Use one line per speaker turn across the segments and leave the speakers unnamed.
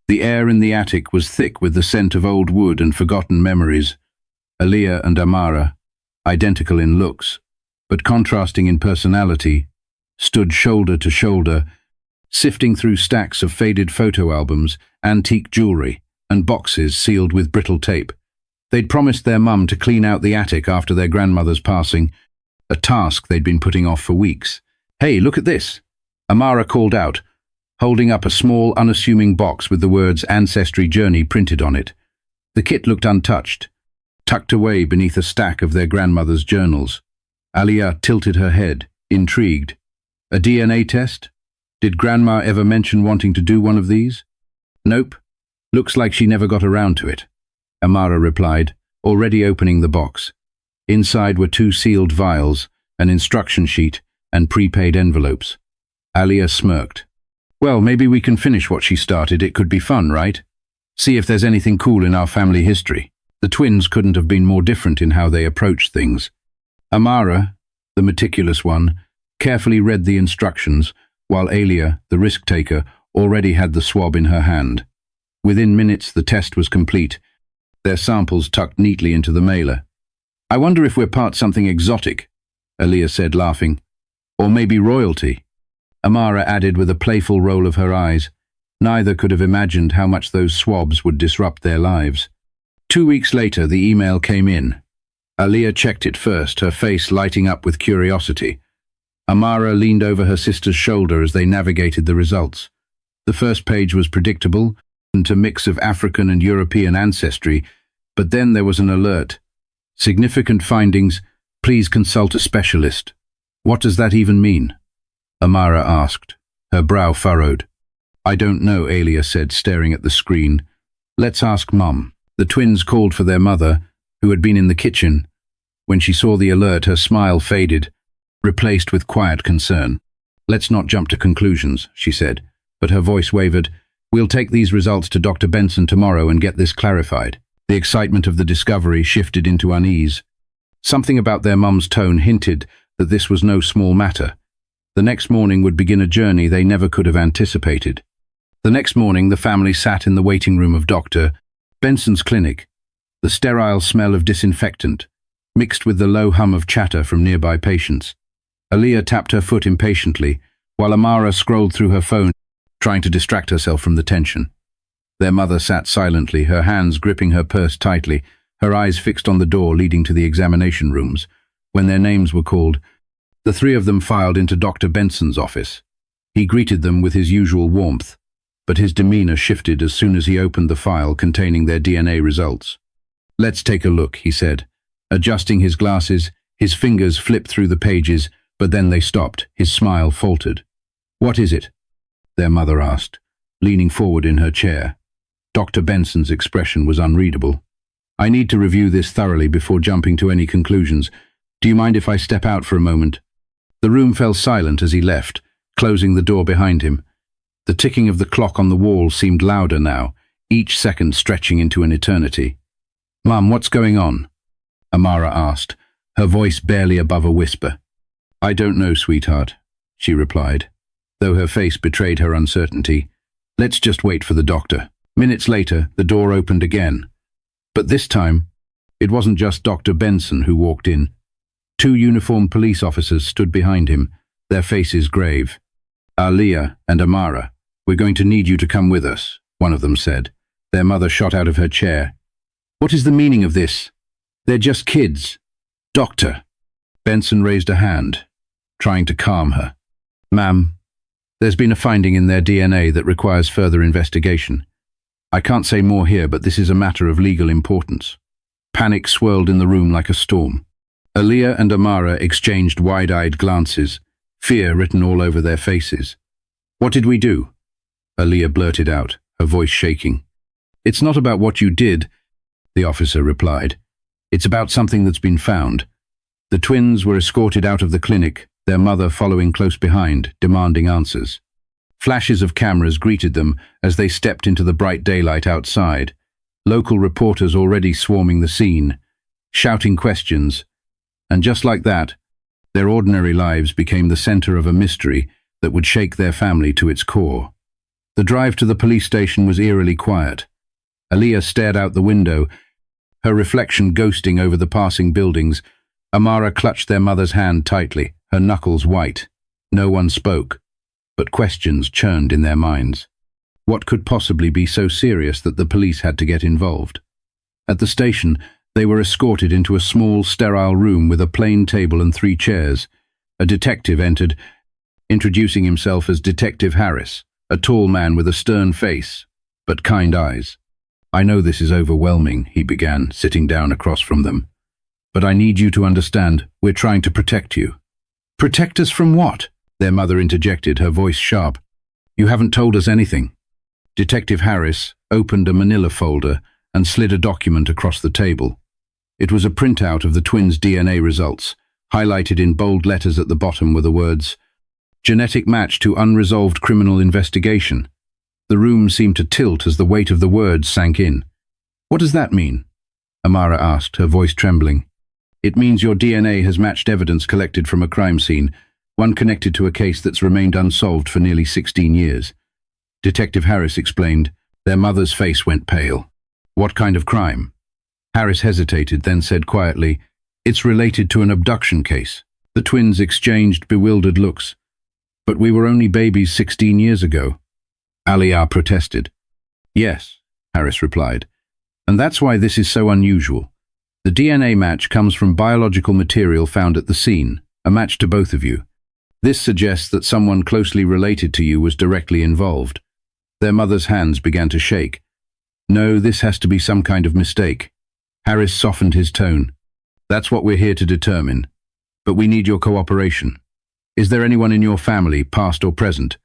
The air in the attic was thick with the scent of old wood and forgotten memories. Aliyah and Amara, identical in looks, but contrasting in personality, stood shoulder to shoulder, sifting through stacks of faded photo albums, antique jewelry, and boxes sealed with brittle tape. They'd promised their mum to clean out the attic after their grandmother's passing, a task they'd been putting off for weeks. "Hey, look at this," Amara called out, holding up a small, unassuming box with the words Ancestry Journey printed on it. The kit looked untouched, tucked away beneath a stack of their grandmother's journals. Aliyah tilted her head, intrigued. A DNA test? Did Grandma ever mention wanting to do one of these? Nope. Looks like she never got around to it, Amara replied, already opening the box. Inside were 2 sealed vials, an instruction sheet, and prepaid envelopes. Aliyah smirked. "Well, maybe we can finish what she started. It could be fun, right? See if there's anything cool in our family history." The twins couldn't have been more different in how they approached things. Amara, the meticulous one, carefully read the instructions, while Aliyah, the risk-taker, already had the swab in her hand. Within minutes, the test was complete, their samples tucked neatly into the mailer. "I wonder if we're part something exotic," Aliyah said, laughing. "Or maybe royalty," Amara added with a playful roll of her eyes. Neither could have imagined how much those swabs would disrupt their lives. 2 weeks later, the email came in. Aliyah checked it first, her face lighting up with curiosity. Amara leaned over her sister's shoulder as they navigated the results. The first page was predictable, and a mix of African and European ancestry, but then there was an alert. "Significant findings, please consult a specialist." "What does that even mean?" Amara asked, her brow furrowed. "I don't know," Aliyah said, staring at the screen. "Let's ask Mum." The twins called for their mother, who had been in the kitchen. When she saw the alert, her smile faded, replaced with quiet concern. "Let's not jump to conclusions," she said, but her voice wavered. "We'll take these results to Dr. Benson tomorrow and get this clarified." The excitement of the discovery shifted into unease. Something about their mum's tone hinted that this was no small matter. The next morning would begin a journey they never could have anticipated. The next morning, the family sat in the waiting room of Dr. Benson's clinic, the sterile smell of disinfectant, mixed with the low hum of chatter from nearby patients. Aliyah tapped her foot impatiently, while Amara scrolled through her phone, trying to distract herself from the tension. Their mother sat silently, her hands gripping her purse tightly, her eyes fixed on the door leading to the examination rooms. When their names were called, the 3 of them filed into Dr. Benson's office. He greeted them with his usual warmth, but his demeanor shifted as soon as he opened the file containing their DNA results. "Let's take a look," he said. Adjusting his glasses, his fingers flipped through the pages, but then they stopped. His smile faltered. "What is it?" their mother asked, leaning forward in her chair. Dr. Benson's expression was unreadable. "I need to review this thoroughly before jumping to any conclusions. Do you mind if I step out for a moment?" The room fell silent as he left, closing the door behind him. The ticking of the clock on the wall seemed louder now, each second stretching into an eternity. "Mum, what's going on?" Amara asked, her voice barely above a whisper. "I don't know, sweetheart," she replied, though her face betrayed her uncertainty. "Let's just wait for the doctor." Minutes later, the door opened again. But this time, it wasn't just Dr. Benson who walked in. 2 uniformed police officers stood behind him, their faces grave. "Aliyah and Amara, we're going to need you to come with us," one of them said. Their mother shot out of her chair. "What is the meaning of this? They're just kids." "Doctor." Benson raised a hand, trying to calm her. "Ma'am, there's been a finding in their DNA that requires further investigation. I can't say more here, but this is a matter of legal importance." Panic swirled in the room like a storm. Aliyah and Amara exchanged wide-eyed glances, fear written all over their faces. "What did we do?" Aliyah blurted out, her voice shaking. "It's not about what you did," the officer replied. "It's about something that's been found." The twins were escorted out of the clinic, their mother following close behind, demanding answers. Flashes of cameras greeted them as they stepped into the bright daylight outside, local reporters already swarming the scene, shouting questions, and just like that, their ordinary lives became the center of a mystery that would shake their family to its core. The drive to the police station was eerily quiet. Aliyah stared out the window, her reflection ghosting over the passing buildings. Amara clutched their mother's hand tightly, her knuckles white. No one spoke, but questions churned in their minds. What could possibly be so serious that the police had to get involved? At the station, they were escorted into a small, sterile room with a plain table and 3 chairs. A detective entered, introducing himself as Detective Harris, a tall man with a stern face, but kind eyes. "I know this is overwhelming," he began, sitting down across from them. "But I need you to understand, we're trying to protect you." "Protect us from what?" their mother interjected, her voice sharp. "You haven't told us anything." Detective Harris opened a manila folder and slid a document across the table. It was a printout of the twins' DNA results. Highlighted in bold letters at the bottom were the words, "Genetic match to unresolved criminal investigation." The room seemed to tilt as the weight of the words sank in. "What does that mean?" Amara asked, her voice trembling. "It means your DNA has matched evidence collected from a crime scene, one connected to a case that's remained unsolved for nearly 16 years. Detective Harris explained. Their mother's face went pale. "What kind of crime?" Harris hesitated, then said quietly, "It's related to an abduction case." The twins exchanged bewildered looks. "But we were only babies 16 years ago." Aliyah protested. "Yes," Harris replied, "and that's why this is so unusual. The DNA match comes from biological material found at the scene, a match to both of you. This suggests that someone closely related to you was directly involved." Their mother's hands began to shake. "No, this has to be some kind of mistake." Harris softened his tone. "That's what we're here to determine. But we need your cooperation. Is there anyone in your family, past or present,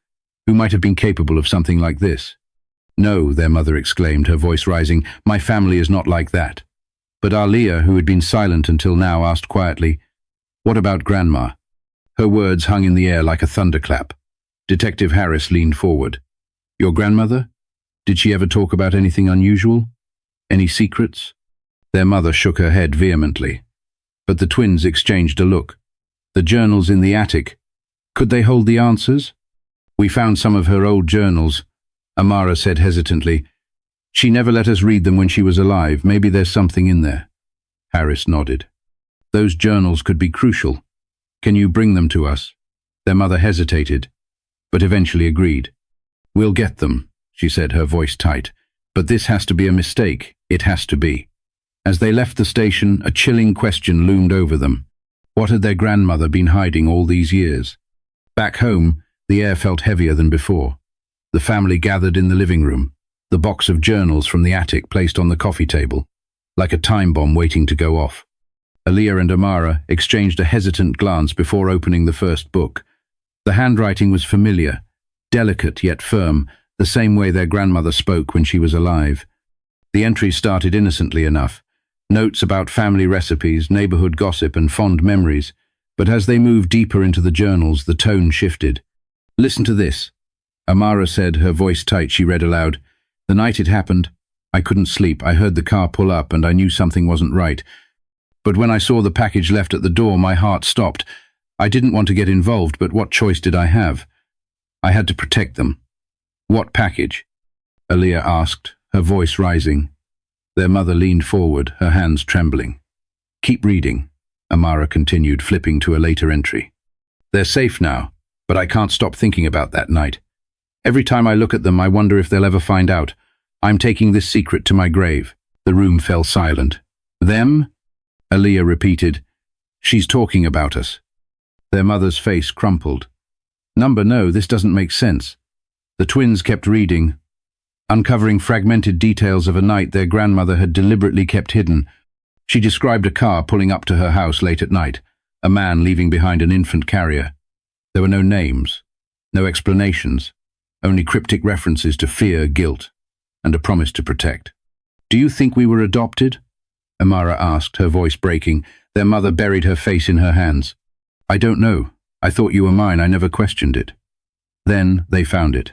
who might have been capable of something like this?" "No," their mother exclaimed, her voice rising. "My family is not like that." But Aliyah, who had been silent until now, asked quietly, "What about Grandma?" Her words hung in the air like a thunderclap. Detective Harris leaned forward. "Your grandmother? Did she ever talk about anything unusual? Any secrets?" Their mother shook her head vehemently. But the twins exchanged a look. The journals in the attic. Could they hold the answers? "We found some of her old journals," Amara said hesitantly. "She never let us read them when she was alive. Maybe there's something in there." Harris nodded. "Those journals could be crucial. Can you bring them to us?" Their mother hesitated, but eventually agreed. "We'll get them," she said, her voice tight. "But this has to be a mistake. It has to be." As they left the station, a chilling question loomed over them. What had their grandmother been hiding all these years? Back home, the air felt heavier than before. The family gathered in the living room, the box of journals from the attic placed on the coffee table, like a time bomb waiting to go off. Aliyah and Amara exchanged a hesitant glance before opening the first book. The handwriting was familiar, delicate yet firm, the same way their grandmother spoke when she was alive. The entries started innocently enough, notes about family recipes, neighborhood gossip, and fond memories. But as they moved deeper into the journals, the tone shifted. "Listen to this," Amara said, her voice tight. She read aloud. "The night it happened, I couldn't sleep. I heard the car pull up and I knew something wasn't right. But when I saw the package left at the door, my heart stopped. I didn't want to get involved, but what choice did I have? I had to protect them." "What package?" Aliyah asked, her voice rising. Their mother leaned forward, her hands trembling. "Keep reading," Amara continued, flipping to a later entry. "They're safe now, but I can't stop thinking about that night. Every time I look at them, I wonder if they'll ever find out. I'm taking this secret to my grave." The room fell silent. "Them?" Aliyah repeated. "She's talking about us." Their mother's face crumpled. No, this doesn't make sense." The twins kept reading, uncovering fragmented details of a night their grandmother had deliberately kept hidden. She described a car pulling up to her house late at night, a man leaving behind an infant carrier. There were no names, no explanations, only cryptic references to fear, guilt, and a promise to protect. "Do you think we were adopted?" Amara asked, her voice breaking. Their mother buried her face in her hands. "I don't know. I thought you were mine. I never questioned it." Then they found it.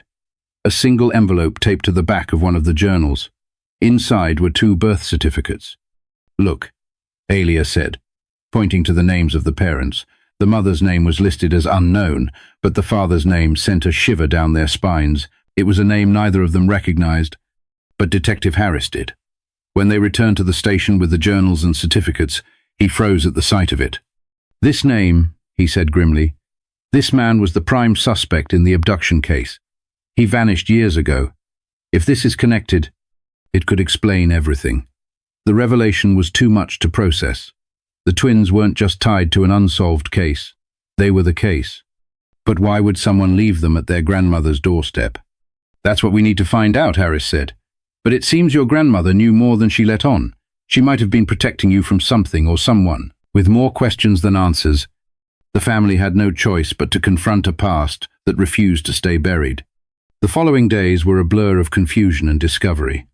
A single envelope taped to the back of one of the journals. Inside were 2 birth certificates. "Look," Aliyah said, pointing to the names of the parents. The mother's name was listed as unknown, but the father's name sent a shiver down their spines. It was a name neither of them recognized, but Detective Harris did. When they returned to the station with the journals and certificates, he froze at the sight of it. "This name," he said grimly. "This man was the prime suspect in the abduction case. He vanished years ago. If this is connected, it could explain everything." The revelation was too much to process. The twins weren't just tied to an unsolved case. They were the case. But why would someone leave them at their grandmother's doorstep? "That's what we need to find out," Harris said. "But it seems your grandmother knew more than she let on. She might have been protecting you from something or someone." With more questions than answers, the family had no choice but to confront a past that refused to stay buried. The following days were a blur of confusion and discovery.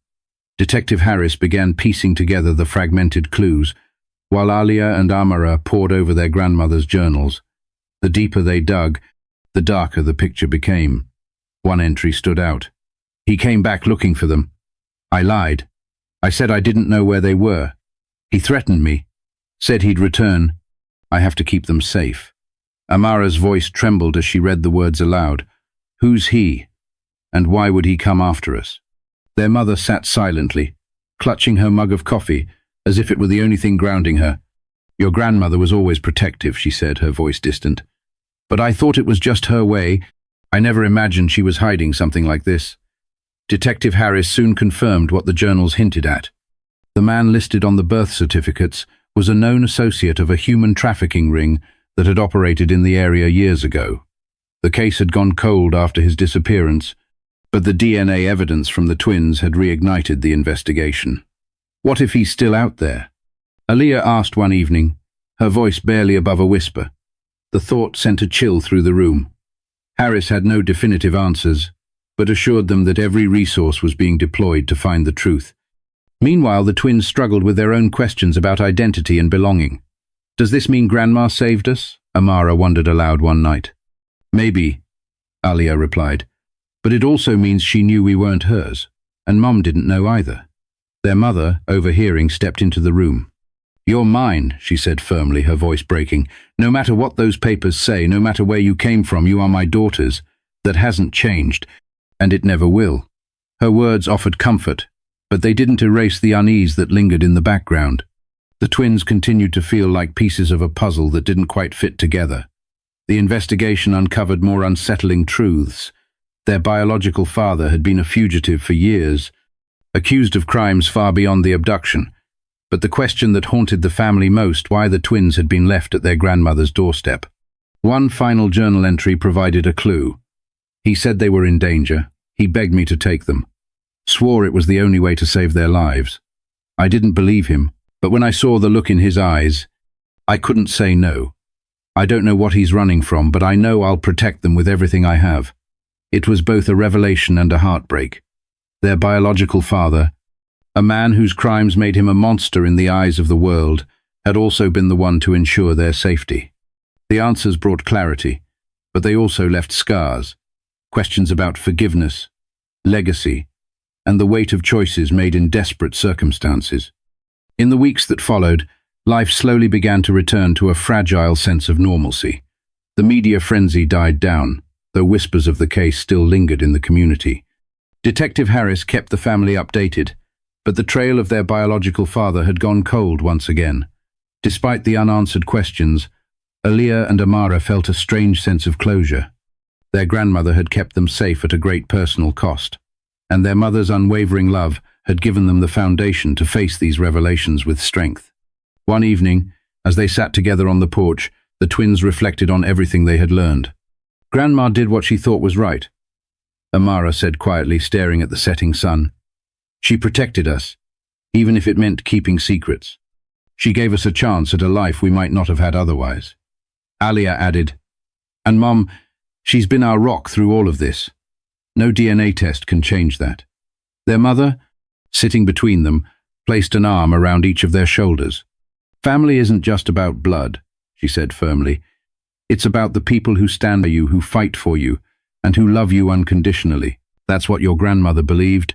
Detective Harris began piecing together the fragmented clues, while Alia and Amara pored over their grandmother's journals. The deeper they dug, the darker the picture became. One entry stood out. "He came back looking for them. I lied. I said I didn't know where they were. He threatened me. Said he'd return. I have to keep them safe." Amara's voice trembled as she read the words aloud. "Who's he? And why would he come after us?" Their mother sat silently, clutching her mug of coffee, as if it were the only thing grounding her. "Your grandmother was always protective," she said, her voice distant. "But I thought it was just her way. I never imagined she was hiding something like this." Detective Harris soon confirmed what the journals hinted at. The man listed on the birth certificates was a known associate of a human trafficking ring that had operated in the area years ago. The case had gone cold after his disappearance, but the DNA evidence from the twins had reignited the investigation. What if he's still out there? Alia asked one evening, her voice barely above a whisper. The thought sent a chill through the room. Harris had no definitive answers, but assured them that every resource was being deployed to find the truth. Meanwhile, the twins struggled with their own questions about identity and belonging. "Does this mean Grandma saved us?" Amara wondered aloud one night. "Maybe," Alia replied. "But it also means she knew we weren't hers, and Mum didn't know either." Their mother, overhearing, stepped into the room. "You're mine," she said firmly, her voice breaking. "No matter what those papers say, no matter where you came from, you are my daughters. That hasn't changed, and it never will." Her words offered comfort, but they didn't erase the unease that lingered in the background. The twins continued to feel like pieces of a puzzle that didn't quite fit together. The investigation uncovered more unsettling truths. Their biological father had been a fugitive for years, accused of crimes far beyond the abduction. But the question that haunted the family most, why the twins had been left at their grandmother's doorstep. One final journal entry provided a clue. He said they were in danger. He begged me to take them. Swore it was the only way to save their lives. I didn't believe him, but when I saw the look in his eyes, I couldn't say no. I don't know what he's running from, but I know I'll protect them with everything I have. It was both a revelation and a heartbreak. Their biological father, a man whose crimes made him a monster in the eyes of the world, had also been the one to ensure their safety. The answers brought clarity, but they also left scars. Questions about forgiveness, legacy, and the weight of choices made in desperate circumstances. In the weeks that followed, life slowly began to return to a fragile sense of normalcy. The media frenzy died down, though whispers of the case still lingered in the community. Detective Harris kept the family updated, but the trail of their biological father had gone cold once again. Despite the unanswered questions, Alia and Amara felt a strange sense of closure. Their grandmother had kept them safe at a great personal cost, and their mother's unwavering love had given them the foundation to face these revelations with strength. One evening, as they sat together on the porch, the twins reflected on everything they had learned. "Grandma did what she thought was right," Amara said quietly, staring at the setting sun. "She protected us, even if it meant keeping secrets. She gave us a chance at a life we might not have had otherwise." Alia added, "And Mom, she's been our rock through all of this. No DNA test can change that." Their mother, sitting between them, placed an arm around each of their shoulders. "Family isn't just about blood," she said firmly. "It's about the people who stand by you, who fight for you, and who love you unconditionally. That's what your grandmother believed,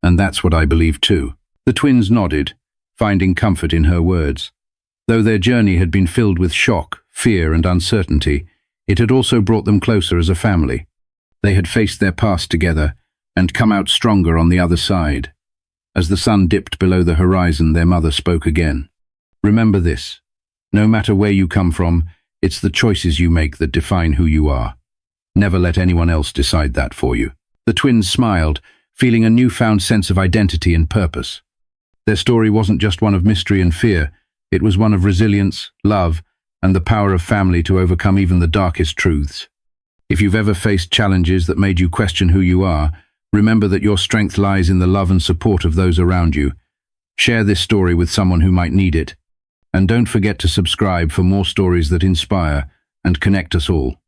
and that's what I believe too." The twins nodded, finding comfort in her words. Though their journey had been filled with shock, fear, and uncertainty, it had also brought them closer as a family. They had faced their past together and come out stronger on the other side. As the sun dipped below the horizon, their mother spoke again. Remember this. No matter where you come from, it's the choices you make that define who you are. Never let anyone else decide that for you. The twins smiled, feeling a newfound sense of identity and purpose. Their story wasn't just one of mystery and fear, it was one of resilience, love, and the power of family to overcome even the darkest truths. If you've ever faced challenges that made you question who you are, remember that your strength lies in the love and support of those around you. Share this story with someone who might need it. And don't forget to subscribe for more stories that inspire and connect us all.